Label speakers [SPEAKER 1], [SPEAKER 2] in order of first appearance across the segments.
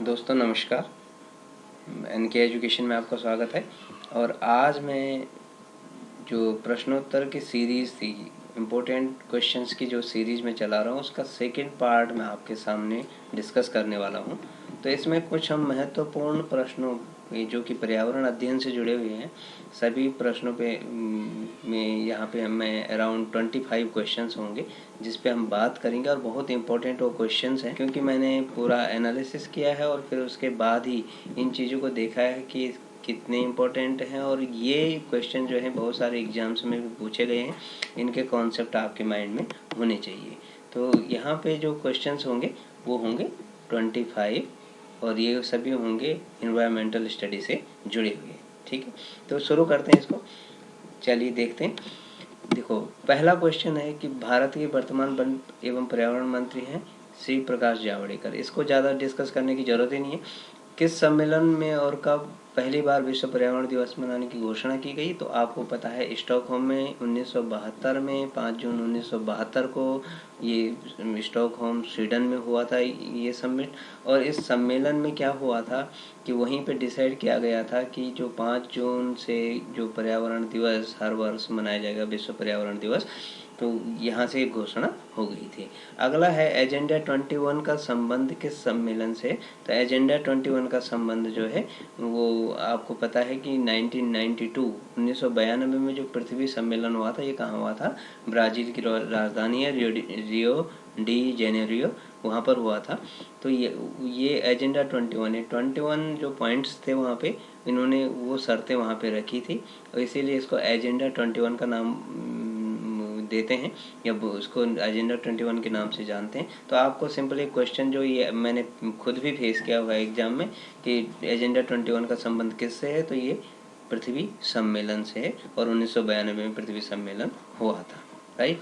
[SPEAKER 1] दोस्तों नमस्कार, N K education में आपका स्वागत है। और आज मैं जो प्रश्नोत्तर की सीरीज़ थी, इम्पोर्टेंट क्वेश्चंस की जो सीरीज़ में चला रहा हूँ, उसका सेकंड पार्ट मैं आपके सामने डिस्कस करने वाला हूँ। तो इसमें कुछ हम महत्वपूर्ण प्रश्नों जो कि पर्यावरण अध्ययन से जुड़े हुए हैं, सभी प्रश्नों पे में यहाँ पे मैं अराउंड 25 क्वेश्चंस होंगे जिस पे हम बात करेंगे। और बहुत इंपॉर्टेंट वो क्वेश्चंस हैं क्योंकि मैंने पूरा एनालिसिस किया है और फिर उसके बाद ही इन चीज़ों को देखा है कि कितने इम्पोर्टेंट हैं। और ये क्वेश्चन जो है बहुत सारे एग्जाम्स में भी पूछे गए हैं, इनके कॉन्सेप्ट आपके माइंड में होने चाहिए। तो यहाँ पे जो क्वेश्चंस होंगे वो होंगे 25 और ये सभी होंगे इन्वायरमेंटल स्टडी से जुड़े हुए। ठीक है, तो शुरू करते हैं इसको। चलिए देखते हैं। देखो, पहला क्वेश्चन है कि भारत के वर्तमान वन एवं पर्यावरण मंत्री हैं श्री प्रकाश जावड़ेकर। इसको ज़्यादा डिस्कस करने की ज़रूरत ही नहीं है। किस सम्मेलन में और कब पहली बार विश्व पर्यावरण दिवस मनाने की घोषणा की गई? तो आपको पता है, स्टॉकहोम में 1972 में 5 जून 1972 को ये स्टॉकहोम स्वीडन में हुआ था ये समिट। और इस सम्मेलन में क्या हुआ था कि वहीं पे डिसाइड किया गया था कि जो 5 जून से जो पर्यावरण दिवस हर वर्ष मनाया जाएगा, विश्व पर्यावरण दिवस, तो यहाँ से एक घोषणा हो गई थी। अगला है एजेंडा 21 का संबंध किस सम्मेलन से? तो एजेंडा 21 का संबंध जो है वो आपको पता है कि 1992 में जो पृथ्वी सम्मेलन हुआ था, ये कहाँ हुआ था? ब्राज़ील की राजधानी है रियो डी जेनेरियो, वहाँ पर हुआ था। तो ये एजेंडा 21 है। 21 जो पॉइंट्स थे वहाँ पे इन्होंने वो शर्तें वहाँ पे रखी थी और इसीलिए इसको एजेंडा 21 का नाम देते हैं या उसको एजेंडा 21 के नाम से जानते हैं। तो आपको सिंपल एक क्वेश्चन जो ये मैंने खुद भी फेस किया हुआ है एग्जाम में कि एजेंडा 21 का संबंध किससे है, तो ये पृथ्वी सम्मेलन से है और 1992 में पृथ्वी सम्मेलन हुआ था, राइट।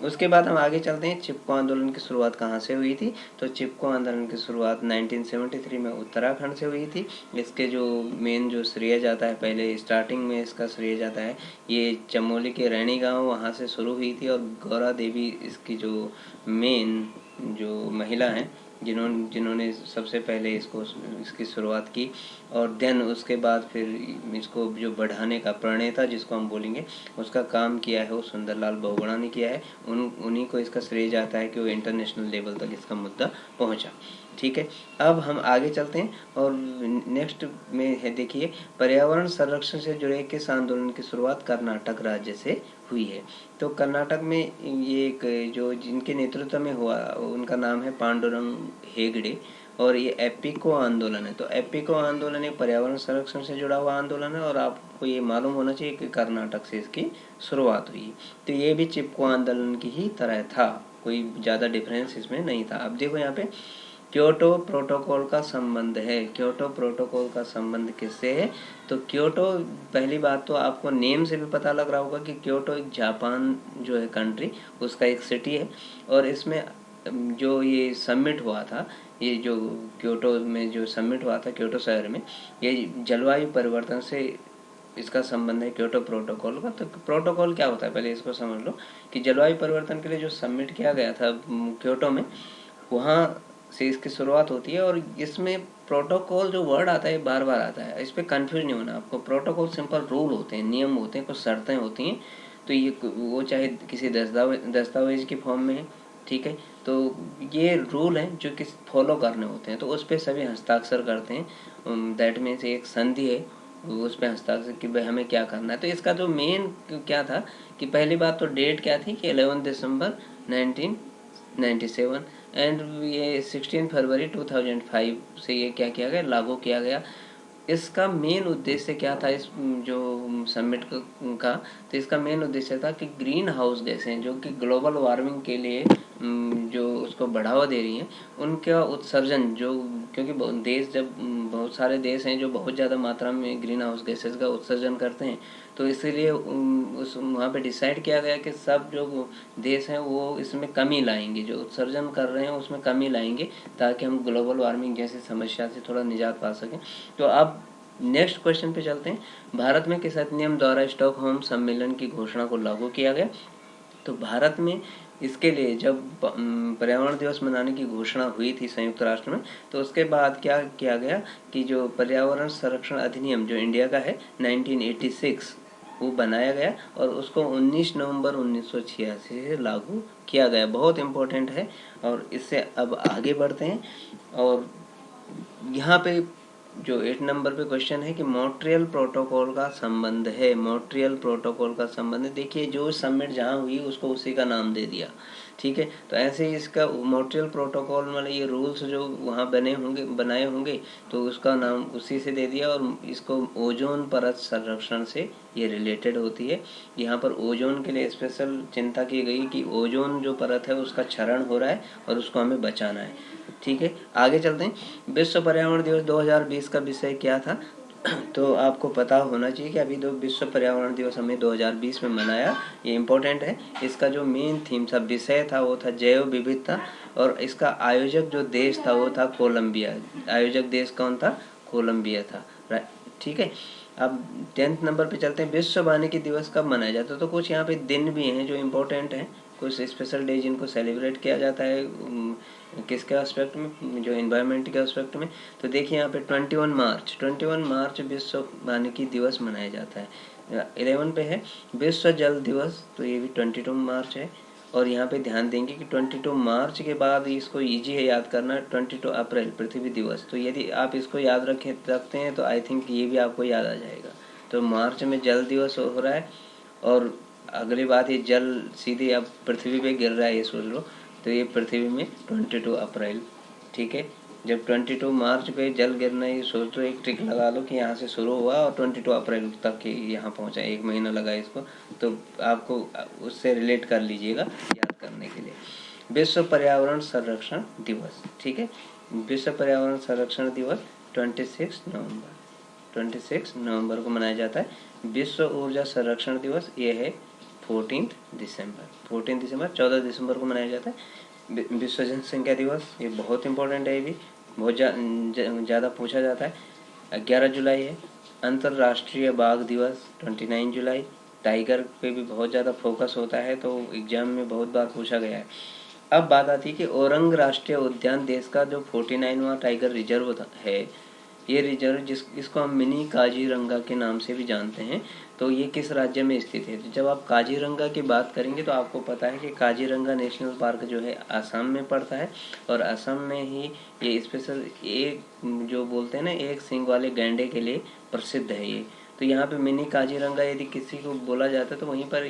[SPEAKER 1] उसके बाद हम आगे चलते हैं। चिपको आंदोलन की शुरुआत कहाँ से हुई थी? तो चिपको आंदोलन की शुरुआत 1973 में उत्तराखंड से हुई थी। इसके जो मेन जो श्रेय जाता है, पहले स्टार्टिंग में इसका श्रेय जाता है, ये चमोली के रैणी गांव वहाँ से शुरू हुई थी। और गौरा देवी इसकी जो मेन जो महिला हैं जिन्होंने सबसे पहले इसकी शुरुआत की। और देन उसके बाद फिर इसको जो बढ़ाने का प्रणेता जिसको हम बोलेंगे उसका काम किया है वो सुंदरलाल बहुगुणा ने किया है। उन्हीं को इसका श्रेय जाता है कि वो इंटरनेशनल लेवल तक इसका मुद्दा पहुंचा। ठीक है, अब हम आगे चलते हैं और नेक्स्ट में है, देखिए, पर्यावरण संरक्षण से जुड़े किस आंदोलन की शुरुआत कर्नाटक राज्य से हुई है? तो कर्नाटक में ये एक जो जिनके नेतृत्व में हुआ उनका नाम है पांडुरंग हेगड़े और ये एपिको आंदोलन है। तो एपिको आंदोलन एक पर्यावरण संरक्षण से जुड़ा हुआ आंदोलन है और आपको ये मालूम होना चाहिए कि कर्नाटक से इसकी शुरुआत हुई। तो ये भी चिपको आंदोलन की ही तरह था, कोई ज़्यादा डिफरेंस इसमें नहीं था। अब देखो यहाँ पे क्योटो प्रोटोकॉल का संबंध है। क्योटो प्रोटोकॉल का संबंध किससे है? तो क्योटो, पहली बात तो आपको नेम से भी पता लग रहा होगा कि क्योटो एक जापान जो है कंट्री, उसका एक सिटी है। और इसमें जो ये समिट हुआ था, ये जो क्योटो में जो समिट हुआ था क्योटो शहर में, ये जलवायु परिवर्तन से इसका संबंध है क्योटो प्रोटोकॉल का। तो प्रोटोकॉल क्या होता है पहले इसको समझ लो कि जलवायु परिवर्तन के लिए जो समिट किया गया था क्योटो में, वहाँ से इसकी शुरुआत होती है। और इसमें प्रोटोकॉल जो वर्ड आता है बार बार आता है, इस पर कन्फ्यूज नहीं होना आपको। प्रोटोकॉल सिंपल रूल होते हैं, नियम होते हैं, कुछ शर्तें होती हैं। तो ये वो चाहे किसी दस्तावेज की फॉर्म में है, ठीक है, तो ये रूल हैं जो कि फॉलो करने होते हैं। तो उस पर सभी हस्ताक्षर करते हैं। दैट मीन्स एक संधि है, उस पर हस्ताक्षर कि भाई हमें क्या करना है। तो इसका जो मेन क्या था कि पहली बात तो डेट क्या थी कि 11 दिसंबर 1997 एंड ये 16 फरवरी 2005 से ये क्या किया गया, लागू किया गया। इसका मेन उद्देश्य क्या था इस जो समिट का? तो इसका मेन उद्देश्य था कि ग्रीन हाउस गैसें जो कि ग्लोबल वार्मिंग के लिए जो उसको बढ़ावा दे रही हैं, उनका उत्सर्जन जो, क्योंकि देश जब बहुत सारे देश हैं जो बहुत ज़्यादा मात्रा में ग्रीन हाउस गैसेज का उत्सर्जन करते हैं, तो इसीलिए उस वहाँ पे डिसाइड किया गया कि सब जो देश हैं वो इसमें कमी लाएंगे, जो उत्सर्जन कर रहे हैं उसमें कमी लाएंगे ताकि हम ग्लोबल वार्मिंग जैसी समस्या से थोड़ा निजात पा सकें। तो अब नेक्स्ट क्वेश्चन पे चलते हैं। भारत में किस अधिनियम द्वारा स्टॉकहोम सम्मेलन की घोषणा को लागू किया गया? तो भारत में इसके लिए जब पर्यावरण दिवस मनाने की घोषणा हुई थी संयुक्त राष्ट्र में, तो उसके बाद क्या किया गया कि जो पर्यावरण संरक्षण अधिनियम जो इंडिया का है 1986 वो बनाया गया और उसको 19 नवंबर 1986 से लागू किया गया। बहुत इम्पोर्टेंट है। और इससे अब आगे बढ़ते हैं और यहाँ पे जो 8 नंबर पे क्वेश्चन है कि मॉन्ट्रियल प्रोटोकॉल का संबंध है। मॉन्ट्रियल प्रोटोकॉल का संबंध, देखिए जो समिट जहाँ हुई उसको उसी का नाम दे दिया, ठीक है। तो ऐसे ही इसका मॉन्ट्रियल प्रोटोकॉल मतलब ये रूल्स जो वहाँ बनाए होंगे तो उसका नाम उसी से दे दिया। और इसको ओजोन परत संरक्षण से ये रिलेटेड होती है। यहाँ पर ओजोन के लिए स्पेशल चिंता की गई कि ओजोन जो परत है उसका क्षरण हो रहा है और उसको हमें बचाना है, ठीक है। आगे चलते हैं। विश्व पर्यावरण दिवस 2020 का विषय क्या था? तो आपको पता होना चाहिए कि अभी तो विश्व पर्यावरण दिवस हमने 2020 में मनाया, ये इम्पोर्टेंट है। इसका जो मेन थीम था, विषय था, वो था जैव विविधता। और इसका आयोजक जो देश था वो था कोलंबिया। आयोजक देश कौन था? कोलंबिया था, ठीक है। अब 10th नंबर पे चलते हैं। विश्व वानिकी दिवस कब मनाया जाता है? तो कुछ यहाँ पे दिन भी हैं जो इम्पोर्टेंट हैं, कुछ स्पेशल डे जिनको सेलिब्रेट किया जाता है किसके एस्पेक्ट में, जो एनवायरनमेंट के एस्पेक्ट में। तो देखिए यहाँ पे 21 मार्च विश्व वानिकी दिवस मनाया जाता है। 11 पे है विश्व जल दिवस, तो ये भी 22 मार्च है। और यहाँ पे ध्यान देंगे कि 22 मार्च के बाद इसको इजी है याद करना, 22 अप्रैल पृथ्वी दिवस। तो यदि आप इसको याद रखते हैं तो आई थिंक ये भी आपको याद आ जाएगा। तो मार्च में जल दिवस हो रहा है और अगली बात ये जल सीधे अब पृथ्वी पे गिर रहा है, ये सोच लो। तो ये पृथ्वी में 22 अप्रैल, ठीक है। जब 22 मार्च पे जल गिरना, ये सोच लो, एक ट्रिक लगा लो कि यहाँ से शुरू हुआ और 22 अप्रैल तक यहाँ पहुँचा, 1 महीना लगा इसको। तो आपको उससे रिलेट कर लीजिएगा याद करने के लिए। विश्व पर्यावरण संरक्षण दिवस, ठीक है। विश्व पर्यावरण संरक्षण दिवस 26 नवंबर को मनाया जाता है। विश्व ऊर्जा संरक्षण दिवस ये है 14 दिसंबर 14 दिसंबर को मनाया जाता है। विश्व जनसंख्या दिवस, ये बहुत इंपॉर्टेंट है, ये भी बहुत ज़्यादा पूछा जाता है। 11 जुलाई है। अंतर्राष्ट्रीय बाघ दिवस 29 जुलाई। टाइगर पे भी बहुत ज़्यादा फोकस होता है, तो एग्जाम में बहुत बार पूछा गया है। अब बात आती है कि औरंग राष्ट्रीय उद्यान देश का जो 49वां टाइगर रिजर्व है, ये रिजर्व इसको हम मिनी काजीरंगा के नाम से भी जानते हैं। तो ये किस राज्य में स्थित है? तो जब आप काजीरंगा की बात करेंगे तो आपको पता है कि काजीरंगा नेशनल पार्क जो है असम में पड़ता है। और असम में ही ये स्पेशल एक जो बोलते हैं ना, एक सींग वाले गैंडे के लिए प्रसिद्ध है ये। तो यहाँ पे मिनी काजीरंगा यदि किसी को बोला जाता है तो वहीं पर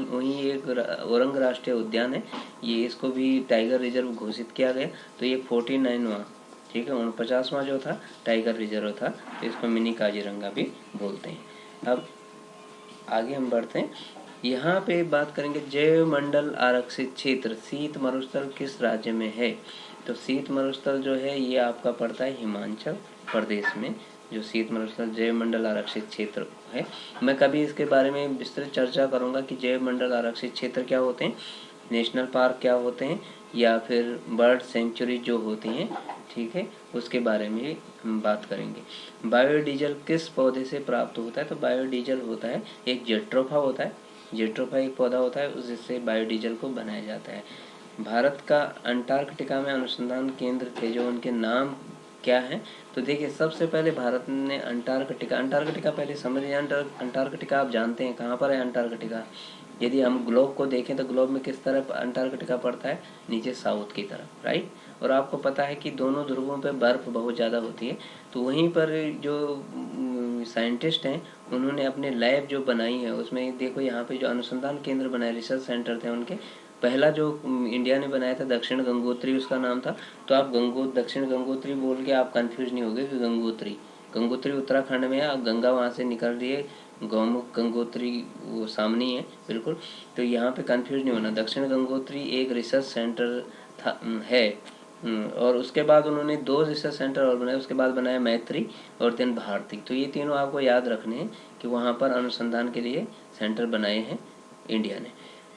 [SPEAKER 1] वहीं एक औरंग राष्ट्रीय उद्यान है, ये इसको भी टाइगर रिजर्व घोषित किया गया। तो ये 49वां, ठीक है, 49वां जो था टाइगर रिजर्व था, तो इसको मिनी काजीरंगा भी बोलते हैं। अब आगे हम बढ़ते हैं। यहाँ पे बात करेंगे जैव मंडल आरक्षित क्षेत्र शीत मरुस्थल किस राज्य में है? तो शीत मरुस्थल जो है ये आपका पड़ता है हिमाचल प्रदेश में, जो शीत मरुस्थल जैव मंडल आरक्षित क्षेत्र है। मैं कभी इसके बारे में विस्तृत चर्चा करूंगा कि जैव मंडल आरक्षित क्षेत्र क्या होते हैं, नेशनल पार्क क्या होते हैं, या फिर बर्ड सेंचुरी जो होती हैं, ठीक है, उसके बारे में हम बात करेंगे। बायोडीजल किस पौधे से प्राप्त होता है? तो बायोडीजल होता है एक जेट्रोफा होता है, जेट्रोफा एक पौधा होता है, जिससे बायोडीजल को बनाया जाता है। भारत का अंटार्कटिका में अनुसंधान केंद्र थे जो उनके नाम क्या है? तो देखिए सबसे पहले भारत ने अंटार्कटिका पहले समझिए। अंटार्कटिका आप जानते हैं कहाँ पर है अंटार्कटिका? यदि हम ग्लोब को देखें तो ग्लोब में किस तरफ अंटार्कटिका पड़ता है? नीचे साउथ की तरफ, राइट। और आपको पता है कि दोनों ध्रुवों पे बर्फ बहुत ज़्यादा होती है। तो वहीं पर जो साइंटिस्ट हैं उन्होंने अपने लैब जो बनाई है उसमें देखो, यहाँ पे जो अनुसंधान केंद्र बनाए, रिसर्च सेंटर थे उनके, पहला जो इंडिया ने बनाया था दक्षिण गंगोत्री उसका नाम था। तो आप दक्षिण गंगोत्री बोल के आप कंफ्यूज नहीं होगे कि गंगोत्री उत्तराखंड में है, गंगा वहाँ से निकल रही है, गौमुख गंगोत्री वो सामने है बिल्कुल। तो यहाँ पे कंफ्यूज नहीं होना, दक्षिण गंगोत्री एक रिसर्च सेंटर था है। और उसके बाद उन्होंने 2 रिसर्च सेंटर और बनाए, उसके बाद बनाया मैत्री और देन भारती। तो ये तीनों आपको याद रखने हैं कि वहाँ पर अनुसंधान के लिए सेंटर बनाए हैं इंडिया ने।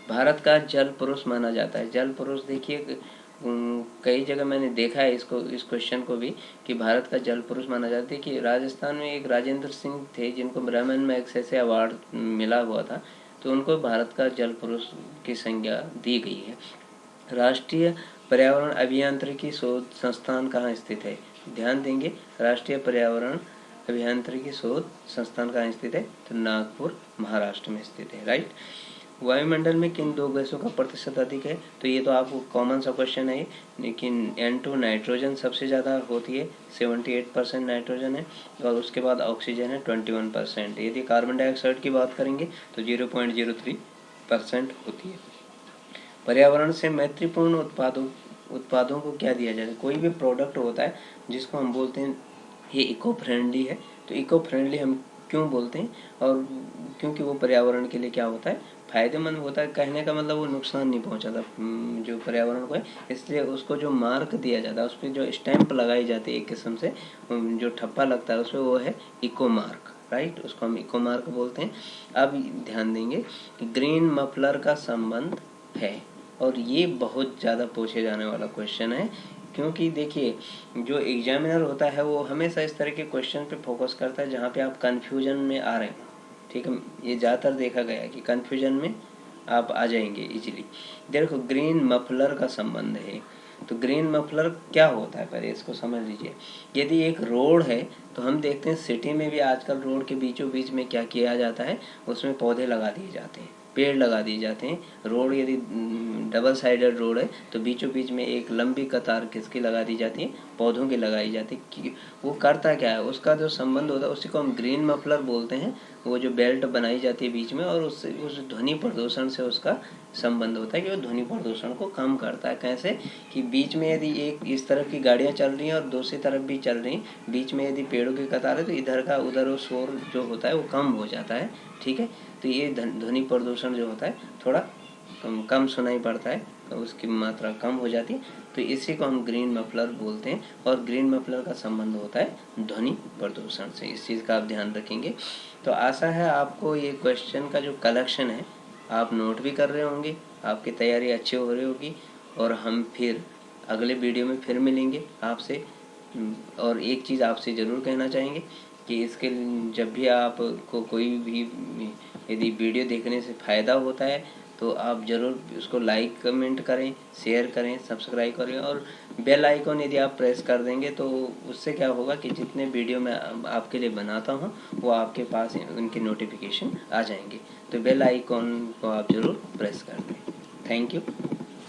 [SPEAKER 1] भारत का जल पुरुष माना जाता है। जल पुरुष देखिए कई जगह मैंने देखा है इसको, इस क्वेश्चन को भी, कि भारत का जल पुरुष माना जाता है। कि राजस्थान में एक राजेंद्र सिंह थे जिनको ब्रह्मन मैगसेसे अवार्ड मिला हुआ था, तो उनको भारत का जल पुरुष की संज्ञा दी गई है। राष्ट्रीय पर्यावरण अभियांत्रिकी शोध संस्थान कहाँ स्थित है? ध्यान देंगे, राष्ट्रीय पर्यावरण अभियांत्रिकी शोध संस्थान कहाँ स्थित है? तो नागपुर महाराष्ट्र में स्थित है, राइट। वायुमंडल में किन दो गैसों का प्रतिशत अधिक है? तो ये तो आपको कॉमन सा क्वेश्चन है, लेकिन N2 नाइट्रोजन सबसे ज़्यादा होती है, 78% नाइट्रोजन है, और उसके बाद ऑक्सीजन है 21%। यदि कार्बन डाइऑक्साइड की बात करेंगे तो 0.03% होती है। पर्यावरण से मैत्रीपूर्ण उत्पादों को क्या दिया जाता है? कोई भी प्रोडक्ट होता है जिसको हम बोलते हैं ये इको फ्रेंडली है, तो इको फ्रेंडली हम क्यों बोलते हैं? और क्योंकि वो पर्यावरण के लिए क्या होता है? फायदेमंद होता है। कहने का मतलब वो नुकसान नहीं पहुंचाता जो पर्यावरण को है, इसलिए उसको जो मार्क दिया जाता है, उस पर जो स्टैंप लगाई जाती है एक किस्म से, जो ठप्पा लगता है उस पर, वो है इको मार्क, राइट। उसको हम इको मार्क बोलते हैं। अब ध्यान देंगे कि ग्रीन मफलर का संबंध है, और ये बहुत ज़्यादा पूछे जाने वाला क्वेश्चन है, क्योंकि देखिए जो एग्जामिनर होता है वो हमेशा इस तरह के क्वेश्चन पे फोकस करता है जहाँ पे आप कन्फ्यूजन में आ रहे हो, ठीक है। ये ज़्यादातर देखा गया है कि कन्फ्यूजन में आप आ जाएंगे इजीली। देखो, ग्रीन मफलर का संबंध है, तो ग्रीन मफलर क्या होता है पहले इसको समझ लीजिए। यदि एक रोड है तो हम देखते हैं सिटी में भी आजकल रोड के बीचों बीच में क्या किया जाता है, उसमें पौधे लगा दिए जाते हैं, पेड़ लगा दिए जाते हैं। रोड यदि डबल साइडेड रोड है तो बीचों बीच में एक लंबी कतार किसकी लगा दी जाती है? पौधों की लगाई जाती है। वो करता क्या है, उसका जो संबंध होता है उसी को हम ग्रीन मफलर बोलते हैं। वो जो बेल्ट बनाई जाती है बीच में, और उससे उस ध्वनि प्रदूषण से उसका संबंध होता है कि वो ध्वनि प्रदूषण को कम करता है। कैसे? कि बीच में यदि एक इस तरफ की गाड़ियाँ चल रही हैं और दूसरी तरफ भी चल रही, बीच में यदि पेड़ों की कतार है तो इधर का उधर वो शोर जो होता है वो कम हो जाता है, ठीक है। तो ये ध्वनि प्रदूषण जो होता है थोड़ा कम सुनाई पड़ता है, तो उसकी मात्रा कम हो जाती है, तो इसी को हम ग्रीन मफलर बोलते हैं। और ग्रीन मफलर का संबंध होता है ध्वनि प्रदूषण से, इस चीज़ का आप ध्यान रखेंगे। तो आशा है आपको ये क्वेश्चन का जो कलेक्शन है आप नोट भी कर रहे होंगे, आपकी तैयारी अच्छी हो रही होगी, और हम फिर अगले वीडियो में फिर मिलेंगे आपसे। और एक चीज़ आपसे ज़रूर कहना चाहेंगे कि इसके जब भी आपको कोई भी यदि वीडियो देखने से फ़ायदा होता है तो आप ज़रूर उसको लाइक कमेंट करें, शेयर करें, सब्सक्राइब करें, और बेल आइकॉन यदि आप प्रेस कर देंगे तो उससे क्या होगा कि जितने वीडियो मैं आपके लिए बनाता हूँ वो आपके पास उनकी नोटिफिकेशन आ जाएंगे। तो बेल आइकॉन को आप ज़रूर प्रेस कर दें। Thank you.